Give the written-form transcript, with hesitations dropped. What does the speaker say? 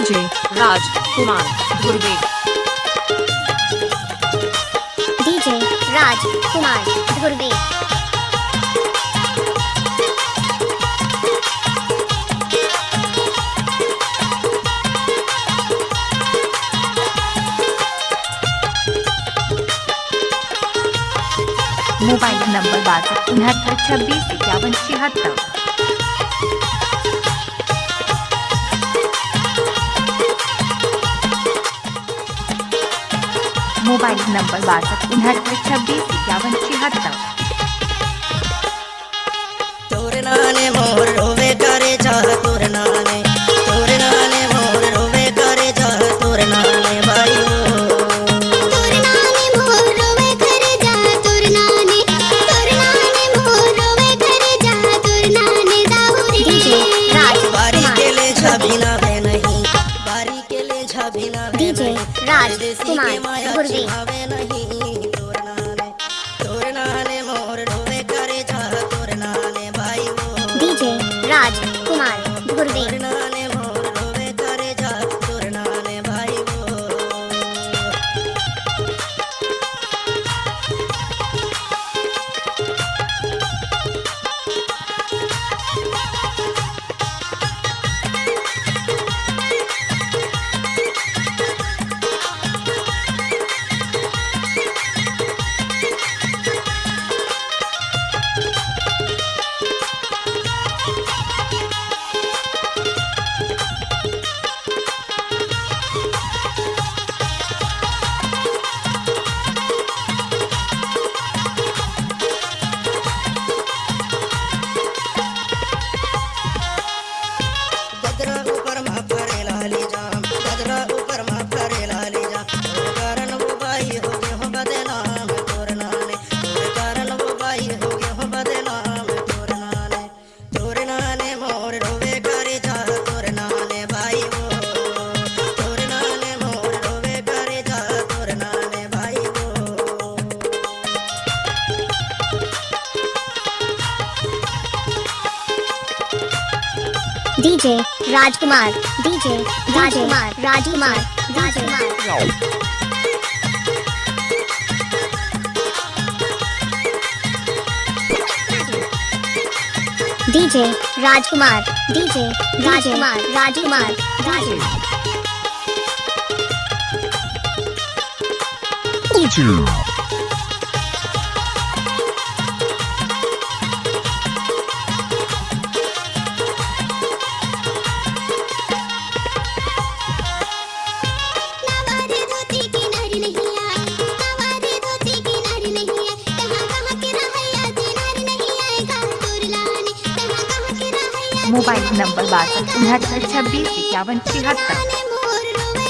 DJ राजकुमार Dhurve. DJ राजकुमार Dhurve. Mobile number 62 69 26 51 76। Mobile number 62 69 26 51 76। तोरे नाने मोर रोवे करे जा तोरे नाने मोर रोवे करे जा तोरे नाने भाई तोरे नाने मोर रोवे करे जा तोरे नाने मोर रोवे करे जा तोरे नाने दाऊरी। डीजे बारी राजकुमार के ले छबिना वे नहीं बारी के ले छबिना वे डीजे राजकुमार धुर्वे। वे नहीं तोरे नाने मोर रोवे करे जा तोरे नाने भाई डीजे राजकुमार धुर्वे। तोरे नाने मोर रोवे करे जा तोरे नाने भाई गदरा ऊपर मा फरे लाली जाम गदरा ऊपर मा फरे लाली जाम तोरे कारण वो बाई हो गए हो बदनाम तोरे कारण वो बाई हो गए हो बदनाम तोरे नाने मोर रोवे करे जा तोरे नाने भाई वो तोरे नाने मोर रोवे करे जा तोरे नाने भाई वो डीजे राजकुमार राजकुमार। डीजे राजकुमार नवारे धोती की नारी नहीं आई नवारे धोती की नारी नहीं आई कहाँ के रहैया जी नारी नहीं आएगा तोर लाने कहाँ के रहैया मोबाइल नंबर 62 69 26 51 76। नाने मोर रोवे